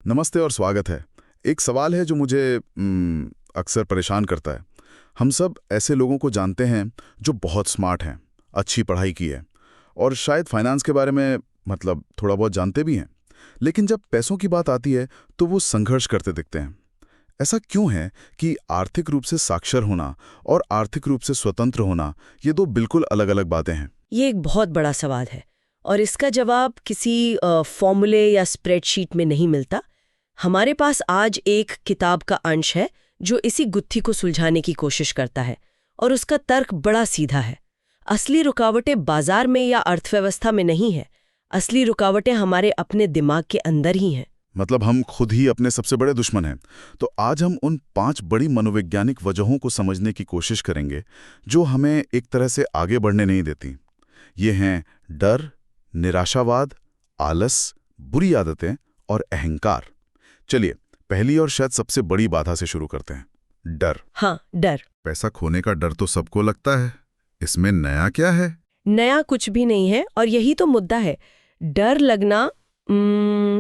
नमस्ते और स्वागत है। एक सवाल है जो मुझे अक्सर परेशान करता है। हम सब ऐसे लोगों को जानते हैं जो बहुत स्मार्ट हैं, अच्छी पढ़ाई की है और शायद फाइनेंस के बारे में थोड़ा बहुत जानते भी हैं। लेकिन जब पैसों की बात आती है तो वो संघर्ष करते दिखते हैं। ऐसा क्यों है कि आर्थिक रूप से साक्षर होना और आर्थिक रूप से स्वतंत्र होना, ये दो बिल्कुल अलग-अलग बातें हैं? ये एक बहुत बड़ा सवाल है और इसका जवाब किसी फॉर्मूले या स्प्रेडशीट में नहीं मिलता। हमारे पास आज एक किताब का अंश है जो इसी गुत्थी को सुलझाने की कोशिश करता है और उसका तर्क बड़ा सीधा है। असली रुकावटें बाजार में या अर्थव्यवस्था में नहीं है, असली रुकावटें हमारे अपने दिमाग के अंदर ही हैं। मतलब हम खुद ही अपने सबसे बड़े दुश्मन हैं। तो आज हम उन 5 बड़ी मनोवैज्ञानिक वजहों को समझने की कोशिश करेंगे जो हमें एक तरह से आगे बढ़ने नहीं देती। ये हैं डर, निराशावाद, आलस, बुरी आदतें और अहंकार। चलिए, पहली और शायद सबसे बड़ी बाधा से शुरू करते हैं। डर। हाँ, डर। पैसा खोने का डर तो सबको लगता है। इसमें नया क्या है? नया कुछ भी नहीं है और यही तो मुद्दा है। डर लगना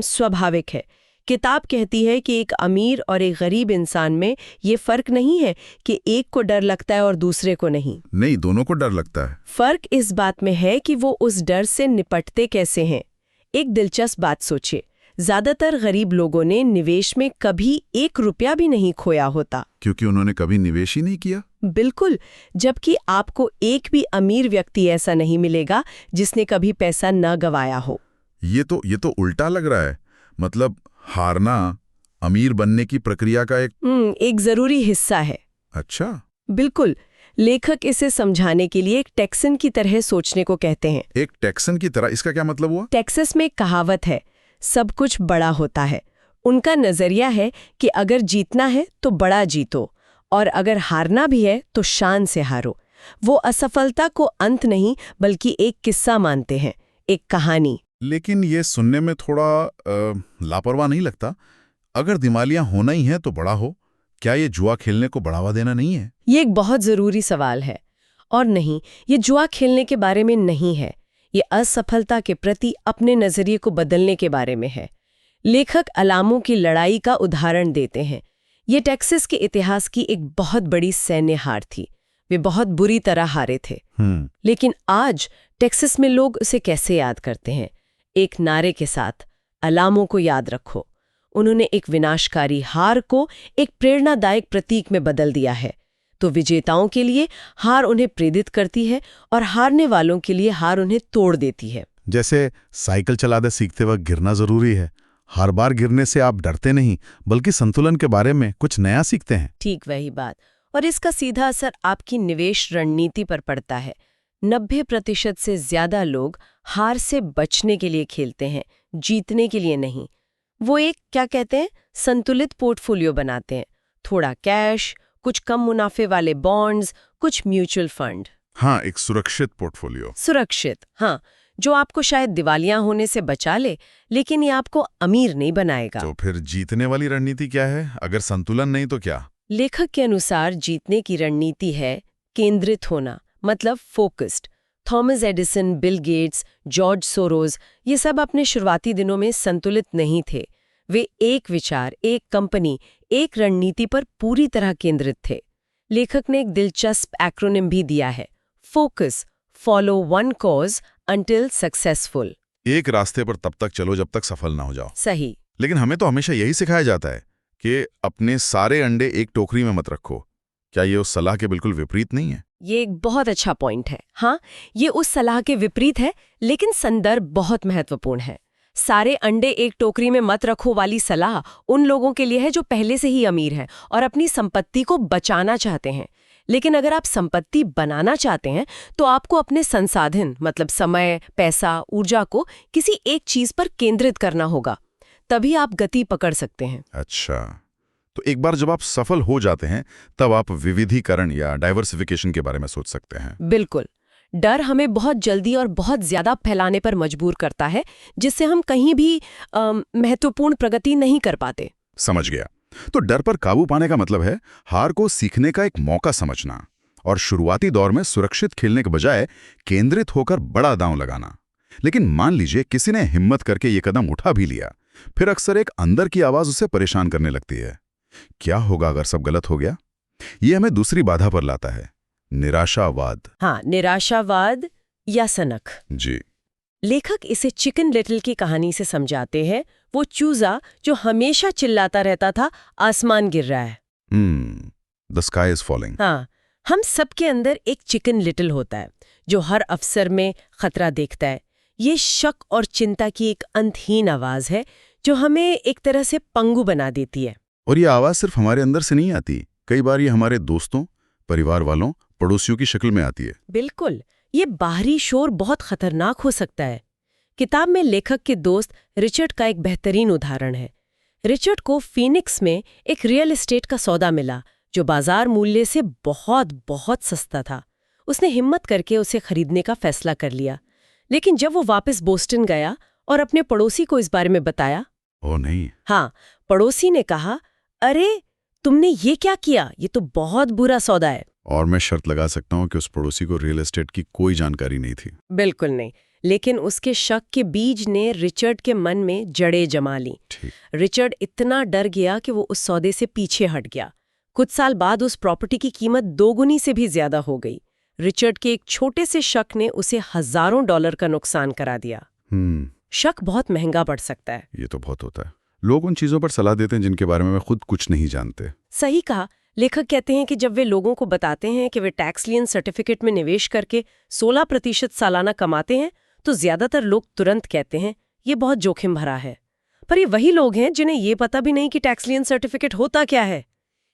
स्वाभाविक है। किताब कहती है कि एक अमीर और एक गरीब इंसान में ये फर्क नहीं है कि एक को डर लगता है और दूसरे को नहीं। नहीं, दोनों को डर लगता है। फर्क इस बात में है कि वो उस डर से निपटते कैसे हैं। एक दिलचस्प बात सोचिए, ज्यादातर गरीब लोगों ने निवेश में कभी 1 रुपया भी नहीं खोया होता। क्योंकि उन्होंने कभी निवेश ही नहीं किया। बिल्कुल, जबकि आपको एक भी अमीर व्यक्ति ऐसा नहीं मिलेगा जिसने कभी पैसा न गंवाया हो। ये तो उल्टा लग रहा है। मतलब हारना अमीर बनने की प्रक्रिया का एक जरूरी हिस्सा है। अच्छा। बिल्कुल, लेखक इसे समझाने के लिए एक टैक्सन की तरह सोचने को कहते हैं। एक टैक्सन की तरह? इसका क्या मतलब हुआ? टेक्सास में एक कहावत है, सब कुछ बड़ा होता है। उनका नजरिया है कि अगर जीतना है तो बड़ा जीतो और अगर हारना भी है तो शान से हारो। वो असफलता को अंत नहीं बल्कि एक किस्सा मानते हैं, एक कहानी। लेकिन ये सुनने में थोड़ा लापरवाह नहीं लगता? अगर दिवालिया होना ही है तो बड़ा हो। क्या ये जुआ खेलने को बढ़ावा देना नहीं है? ये एक बहुत जरूरी सवाल है। और नहीं, ये जुआ खेलने के बारे में नहीं है। ये असफलता के प्रति अपने नजरिए को बदलने के बारे में है। लेखक अलामों की लड़ाई का उदाहरण देते हैं। ये टेक्सास के इतिहास की एक बहुत बड़ी सैन्य हार थी। वे बहुत बुरी तरह हारे थे। लेकिन आज टेक्सास में लोग उसे कैसे याद करते हैं? एक नारे के साथ, अलामों को याद रखो। उन्होंने एक विनाशकारी हार को एक प्रेरणादायक प्रतीक में बदल दिया है। तो विजेताओं के लिए हार उन्हें प्रेरित करती है और हारने वालों के लिए हार उन्हें तोड़ देती है। जैसे साइकिल चलाते सीखते वक्त गिरना जरूरी है। हर बार गिरने से आप डरते नहीं, बल्कि संतुलन के बारे में कुछ नया सीखते हैं। ठीक वही बात। और इसका सीधा असर आपकी निवेश रणनीति पर पड़ता है। 90% से ज्यादा लोग हार से बचने के लिए खेलते हैं, जीतने के लिए नहीं। वो एक क्या कहते हैं, संतुलित पोर्टफोलियो बनाते हैं। थोड़ा कैश, कुछ कम मुनाफे वाले बॉन्ड्स, कुछ म्यूचुअल फंड। हाँ, एक सुरक्षित पोर्टफोलियो। सुरक्षित, हाँ, जो आपको शायद दिवालिया होने से बचा ले, लेकिन ये आपको अमीर नहीं बनाएगा। तो फिर जीतने वाली रणनीति क्या है? अगर संतुलन नहीं तो क्या? लेखक के अनुसार जीतने की रणनीति है केंद्रित होना, मतलब focused. Thomas Edison, Bill Gates, George sorrows, ये सब अपने शुरुआती दिनों में संतुलित नहीं थे। वे एक विचार, एक कंपनी, एक रणनीति पर पूरी तरह केंद्रित थे। लेखक ने एक दिलचस्प एक्रोनिम भी दिया है, focus, follow one cause until successful. एक रास्ते पर तब तक चलो जब तक सफल ना हो जाओ। सही। लेकिन हमें तो हमेशा यही सिखाया जाता है कि अपने सारे अंडे एक टोकरी में मत रखो। क्या ये उस सलाह के बिल्कुल विपरीत नहीं है? ये एक बहुत अच्छा पॉइंट है। हाँ, ये उस सलाह के विपरीत है, लेकिन संदर्भ बहुत महत्वपूर्ण है। सारे अंडे एक टोकरी में मत रखो वाली सलाह उन लोगों के लिए है जो पहले से ही अमीर हैं और अपनी संपत्ति को बचाना चाहते हैं। लेकिन अगर आप संपत्ति बनाना चाहते हैं तो आपको अपने संसाधन, मतलब समय, पैसा, ऊर्जा को किसी एक चीज पर केंद्रित करना होगा। तभी आप गति पकड़ सकते हैं। अच्छा, तो एक बार जब आप सफल हो जाते हैं तब आप विविधीकरण या डाइवर्सिफिकेशन के बारे में सोच सकते हैं। बिल्कुल। डर हमें बहुत जल्दी और बहुत ज्यादा फैलाने पर मजबूर करता है, जिससे हम कहीं भी महत्वपूर्ण प्रगति नहीं कर पाते। समझ गया। तो डर पर काबू पाने का मतलब है हार को सीखने का एक मौका समझना और शुरुआती दौर में सुरक्षित खेलने के बजाय केंद्रित होकर बड़ा दांव लगाना। लेकिन मान लीजिए किसी ने हिम्मत करके ये कदम उठा भी लिया, फिर अक्सर एक अंदर की आवाज उसे परेशान करने लगती है। क्या होगा अगर सब गलत हो गया? ये हमें दूसरी बाधा पर लाता है, निराशावाद। हाँ, निराशावाद या सनक। जी। लेखक इसे चिकन लिटिल की कहानी से समझाते हैं। वो चूजा जो हमेशा चिल्लाता रहता था, आसमान गिर रहा है। The sky is falling. हाँ, हम सबके अंदर एक चिकन लिटिल होता है जो हर अवसर में खतरा देखता है। ये शक और चिंता की एक अंतहीन आवाज है जो हमें एक तरह से पंगु बना देती है। और ये आवाज सिर्फ हमारे अंदर से नहीं आती, कई बार ये हमारे दोस्तों, परिवार वालों, पड़ोसियों की शक्ल में आती है। बिल्कुल, ये बाहरी शोर बहुत खतरनाक हो सकता है। किताब में लेखक के दोस्त रिचर्ड का एक बेहतरीन उदाहरण है। रिचर्ड को फीनिक्स में एक रियल एस्टेट का सौदा मिला जो बाजार मूल्य से बहुत बहुत सस्ता था। उसने हिम्मत करके उसे खरीदने का फैसला कर लिया, लेकिन जब वो वापस बोस्टन गया और अपने पड़ोसी को इस बारे में बताया, ओ नहीं। हाँ, पड़ोसी ने कहा, अरे तुमने ये क्या किया, ये तो बहुत बुरा सौदा है। और मैं शर्त लगा सकता हूँ कि उस पड़ोसी को रियल एस्टेट की कोई जानकारी नहीं थी। बिल्कुल नहीं, लेकिन उसके शक के बीज ने रिचर्ड के मन में जड़ें जमा ली। रिचर्ड इतना डर गया कि वो उस सौदे से पीछे हट गया। कुछ साल बाद उस प्रॉपर्टी की कीमत 2 गुनी से भी ज्यादा हो गई। रिचर्ड के एक छोटे से शक ने उसे हजारों डॉलर का नुकसान करा दिया। शक बहुत महंगा पड़ सकता है। ये तो बहुत होता है। लोग उन चीजों पर सलाह देते हैं जिनके बारे में वे खुद कुछ नहीं जानते। सही कहा। लेखक कहते हैं कि जब वे लोगों को बताते हैं कि वे टैक्स लियन सर्टिफिकेट में निवेश करके 16% सालाना कमाते हैं, तो ज्यादातर लोग तुरंत कहते हैं ये बहुत जोखिम भरा है। पर ये वही लोग हैं जिन्हें ये पता भी नहीं कि टैक्स लियन सर्टिफिकेट होता क्या है।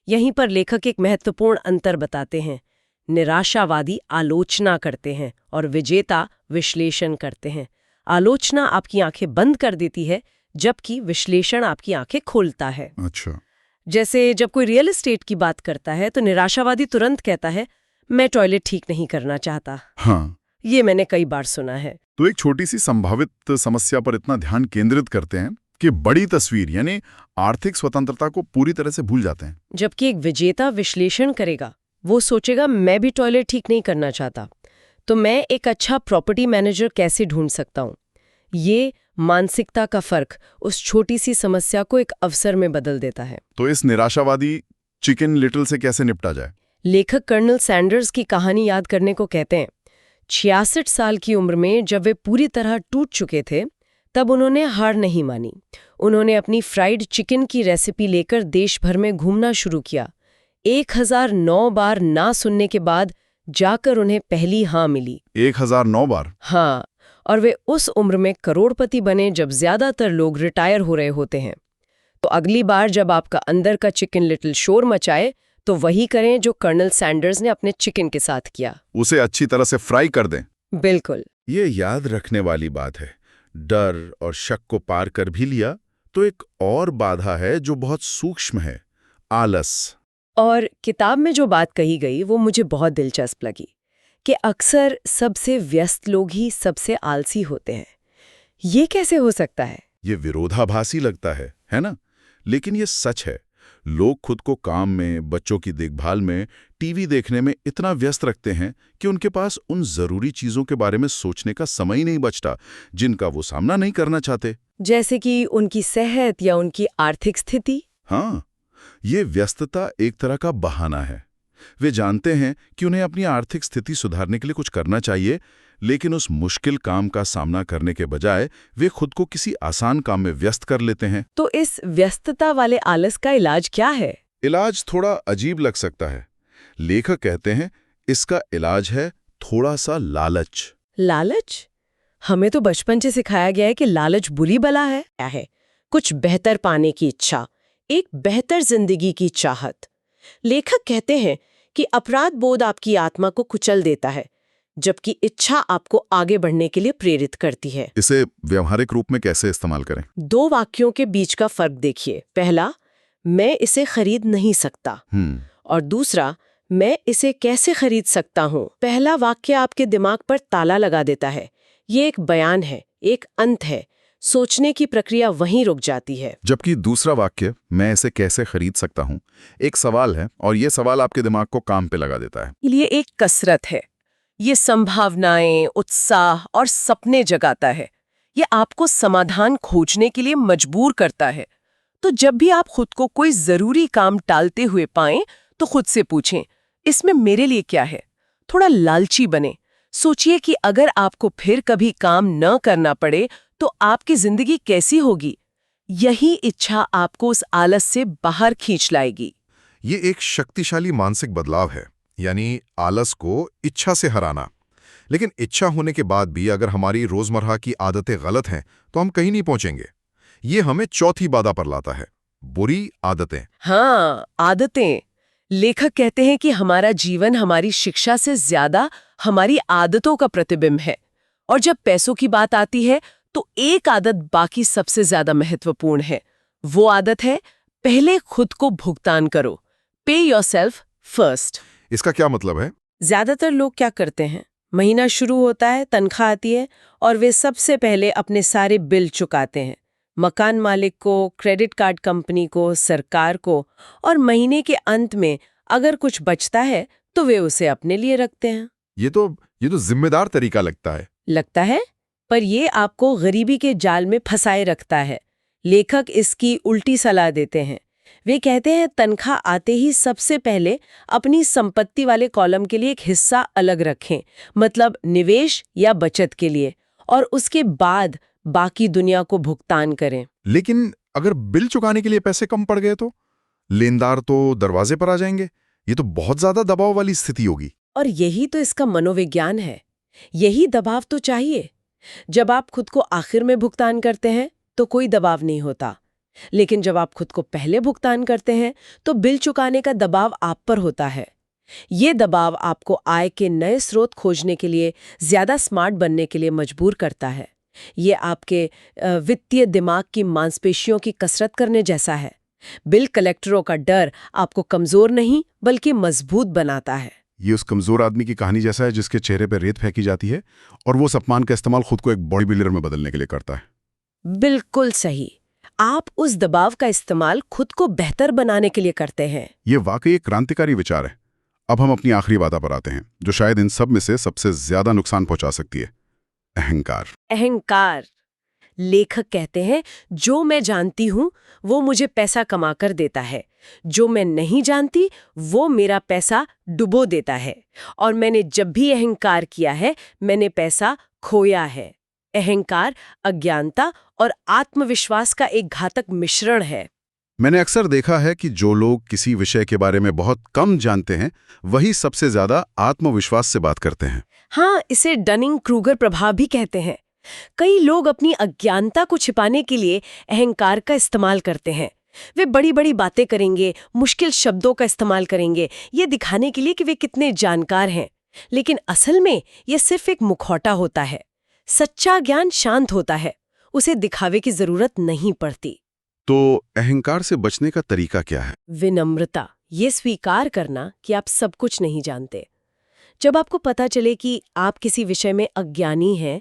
यहीं पर लेखक एक महत्वपूर्ण अंतर बताते हैं। निराशावादी आलोचना करते हैं और विजेता विश्लेषण करते हैं। आलोचना आपकी आंखें बंद कर देती है, जबकि विश्लेषण आपकी आंखें खोलता है। अच्छा। जैसे जब कोई रियल एस्टेट की बात करता है तो निराशावादी तुरंत कहता है, मैं टॉयलेट ठीक नहीं करना चाहता। हाँ, ये मैंने कई बार सुना है। तो एक छोटी सी संभावित समस्या पर इतना ध्यान केंद्रित करते हैं कि बड़ी तस्वीर यानी आर्थिक स्वतंत्रता को पूरी तरह से भूल जाते हैं। जबकि एक विजेता विश्लेषण करेगा, वो सोचेगा मैं भी टॉयलेट ठीक नहीं करना चाहता, तो मैं एक अच्छा प्रॉपर्टी मैनेजर कैसे ढूंढ सकता हूँ। ये मानसिकता का फर्क उस छोटी सी समस्या को एक अवसर में बदल देता है। तो इस निराशावादी चिकन लिटिल से कैसे निपटा जाए? लेखक कर्नल सैंडर्स की कहानी याद करने को कहते हैं। 66 साल की उम्र में जब वे पूरी तरह टूट चुके थे, तब उन्होंने हार नहीं मानी। उन्होंने अपनी फ्राइड चिकन की रेसिपी लेकर देश भर में घूमना शुरू किया। 1009 बार ना सुनने के बाद जाकर उन्हें पहली हाँ मिली। 1009 बार? हाँ, और वे उस उम्र में करोड़पति बने जब ज्यादातर लोग रिटायर हो रहे होते हैं। तो अगली बार जब आपका अंदर का चिकन लिटिल शोर मचाए, तो वही करें जो कर्नल सैंडर्स ने अपने चिकन के साथ किया। उसे अच्छी तरह से फ्राई कर दें। बिल्कुल। ये याद रखने वाली बात है। डर और शक को पार कर भी लिया तो एक और बाधा है जो बहुत सूक्ष्म है, आलस। और किताब में जो बात कही गई वो मुझे बहुत दिलचस्प लगी कि अक्सर सबसे व्यस्त लोग ही सबसे आलसी होते हैं। ये कैसे हो सकता है? ये विरोधाभासी लगता है ना? लेकिन ये सच है। लोग खुद को काम में, बच्चों की देखभाल में, टीवी देखने में इतना व्यस्त रखते हैं कि उनके पास उन जरूरी चीजों के बारे में सोचने का समय ही नहीं बचता जिनका वो सामना नहीं करना चाहते। जैसे कि उनकी सेहत या उनकी आर्थिक स्थिति। हाँ, ये व्यस्तता एक तरह का बहाना है। वे जानते हैं कि उन्हें अपनी आर्थिक स्थिति सुधारने के लिए कुछ करना चाहिए, लेकिन उस मुश्किल काम का सामना करने के बजाय वे खुद को किसी आसान काम में व्यस्त कर लेते हैं। तो इस व्यस्तता वाले आलस का इलाज क्या है? इलाज थोड़ा अजीब लग सकता है। लेखक कहते हैं इसका इलाज है थोड़ा सा लालच। लालच? हमें तो बचपन से सिखाया गया है कि लालच बुरी बला है। क्या है? कुछ बेहतर पाने की इच्छा, एक बेहतर जिंदगी की चाहत। लेखक कहते हैं कि अपराध बोध आपकी आत्मा को कुचल देता है, जबकि इच्छा आपको आगे बढ़ने के लिए प्रेरित करती है। इसे व्यवहारिक रूप में कैसे इस्तेमाल करें? 2 वाक्यों के बीच का फर्क देखिए। पहला, मैं इसे खरीद नहीं सकता, और दूसरा, मैं इसे कैसे खरीद सकता हूँ। पहला वाक्य आपके दिमाग पर ताला लगा देता है। ये एक बयान है, एक अंत है। सोचने की प्रक्रिया वहीं रुक जाती है। जबकि दूसरा वाक्य, मैं इसे कैसे खरीद सकता हूँ, एक सवाल है, और ये सवाल आपके दिमाग को काम पे लगा देता है। ये एक कसरत है। ये संभावनाएं, उत्साह और सपने जगाता है। ये आपको समाधान खोजने के लिए मजबूर करता है। तो जब भी आप खुद को कोई जरूरी काम टालते हुए पाएं, तो खुद से पूछें, इसमें मेरे लिए क्या है? थोड़ा लालची बने। सोचिए कि अगर आपको फिर कभी काम न करना पड़े, तो आपकी जिंदगी कैसी होगी? यही इच्छा आपको उस आलस से बाहर खींच लाएगी। ये एक शक्तिशाली मानसिक बदलाव है, यानी आलस को इच्छा से हराना। लेकिन इच्छा होने के बाद भी अगर हमारी रोजमर्रा की आदतें गलत हैं, तो हम कहीं नहीं पहुंचेंगे। ये हमें चौथी बाधा पर लाता है, बुरी आदतें। हाँ, आदतें। लेखक कहते हैं कि हमारा जीवन हमारी शिक्षा से ज्यादा हमारी आदतों का प्रतिबिंब है। और जब पैसों की बात आती है, तो एक आदत बाकी सबसे ज्यादा महत्वपूर्ण है। वो आदत है, पहले खुद को भुगतान करो। पे योरसेल्फ फर्स्ट। इसका क्या मतलब है? ज्यादातर लोग क्या करते हैं, महीना शुरू होता है, तनख्वाह आती है और वे सबसे पहले अपने सारे बिल चुकाते हैं। मकान मालिक को, क्रेडिट कार्ड कंपनी को, सरकार को, और महीने के अंत में अगर कुछ बचता है तो वे उसे अपने लिए रखते हैं। ये तो जिम्मेदार तरीका लगता है। पर ये आपको गरीबी के जाल में फंसाए रखता है। लेखक इसकी उल्टी सलाह देते हैं। वे कहते हैं, तनख्वाह आते ही सबसे पहले अपनी संपत्ति वाले कॉलम के लिए एक हिस्सा अलग रखें, मतलब निवेश या बचत के लिए, और उसके बाद बाकी दुनिया को भुगतान करें। लेकिन अगर बिल चुकाने के लिए पैसे कम पड़ गए तो? लेनदार तो दरवाजे पर आ जाएंगे। ये तो बहुत ज्यादा दबाव वाली स्थिति होगी। और यही तो इसका मनोविज्ञान है। यही दबाव तो चाहिए। जब आप खुद को आखिर में भुगतान करते हैं तो कोई दबाव नहीं होता, लेकिन जब आप खुद को पहले भुगतान करते हैं तो बिल चुकाने का दबाव आप पर होता है। ये दबाव आपको आय के नए स्रोत खोजने के लिए, ज्यादा स्मार्ट बनने के लिए मजबूर करता है। ये आपके वित्तीय दिमाग की मांसपेशियों की कसरत करने जैसा है। बिल कलेक्टरों का डर आपको कमजोर नहीं बल्कि मजबूत बनाता है। ये उस कमजोर आदमी की कहानी जैसा है जिसके चेहरे पर रेत फेंकी जाती है और वो उस अपमान का इस्तेमाल खुद को एक बॉडी बिल्डर में बदलने के लिए करता है। बिल्कुल सही। आप उस दबाव का इस्तेमाल खुद को बेहतर बनाने के लिए करते हैं। ये वाकई एक क्रांतिकारी विचार है। अब हम अपनी आखिरी बाधा पर आते हैं, जो शायद इन सब में से सबसे ज्यादा नुकसान पहुंचा सकती है, अहंकार। अहंकार। लेखक कहते हैं, जो मैं जानती हूं वो मुझे पैसा कमा कर देता है, जो मैं नहीं जानती वो मेरा पैसा डुबो देता है, और मैंने जब भी अहंकार किया है मैंने पैसा खोया है। अहंकार अज्ञानता और आत्मविश्वास का एक घातक मिश्रण है। मैंने अक्सर देखा है कि जो लोग किसी विषय के बारे में बहुत कम जानते हैं, वही सबसे ज्यादा आत्मविश्वास से बात करते हैं। हाँ, इसे डनिंग क्रूगर प्रभाव भी कहते हैं। कई लोग अपनी अज्ञानता को छिपाने के लिए अहंकार का इस्तेमाल करते हैं। वे बड़ी बड़ी बातें करेंगे, मुश्किल शब्दों का इस्तेमाल करेंगे, ये दिखाने के लिए कि वे कितने जानकार हैं। लेकिन असल में ये सिर्फ एक मुखौटा होता है। सच्चा ज्ञान शांत होता है, उसे दिखावे की जरूरत नहीं पड़ती। तो अहंकार से बचने का तरीका क्या है? विनम्रता, ये स्वीकार करना कि आप सब कुछ नहीं जानते। जब आपको पता चले कि आप किसी विषय में अज्ञानी हैं,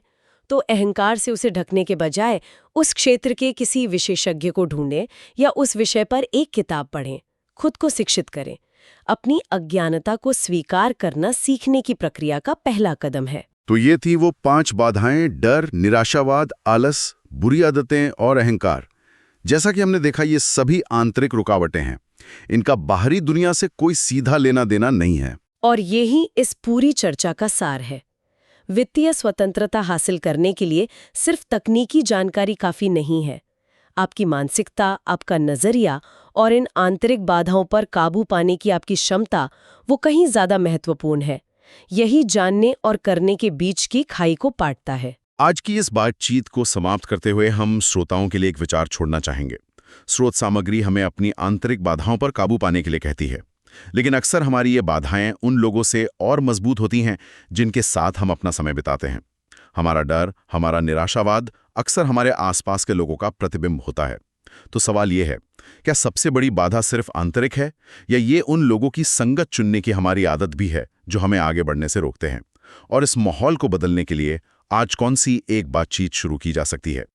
तो अहंकार से उसे ढकने के बजाय उस क्षेत्र के किसी विशेषज्ञ को ढूंढें या उस विषय पर एक किताब पढ़ें। खुद को शिक्षित करें। अपनी अज्ञानता को स्वीकार करना सीखने की प्रक्रिया का पहला कदम है। तो ये थी वो 5 बाधाएं: डर, निराशावाद, आलस, बुरी आदतें और अहंकार। जैसा कि हमने देखा, ये सभी आंतरिक रुकावटें हैं। इनका बाहरी दुनिया से कोई सीधा लेना देना नहीं है। और यही इस पूरी चर्चा का सार है। वित्तीय स्वतंत्रता हासिल करने के लिए सिर्फ तकनीकी जानकारी काफी नहीं है। आपकी मानसिकता, आपका नजरिया और इन आंतरिक बाधाओं पर काबू पाने की आपकी क्षमता, वो कहीं ज्यादा महत्वपूर्ण है। यही जानने और करने के बीच की खाई को पाटता है। आज की इस बातचीत को समाप्त करते हुए हम श्रोताओं के लिए एक विचार छोड़ना चाहेंगे। स्रोत सामग्री हमें अपनी आंतरिक बाधाओं पर काबू पाने के लिए कहती है, लेकिन अक्सर हमारी ये बाधाएं उन लोगों से और मजबूत होती हैं जिनके साथ हम अपना समय बिताते हैं। हमारा डर, हमारा निराशावाद अक्सर हमारे आसपास के लोगों का प्रतिबिंब होता है। तो सवाल ये है, क्या सबसे बड़ी बाधा सिर्फ आंतरिक है, या ये उन लोगों की संगत चुनने की हमारी आदत भी है जो हमें आगे बढ़ने से रोकते हैं? और इस माहौल को बदलने के लिए आज कौन सी एक बातचीत शुरू की जा सकती है?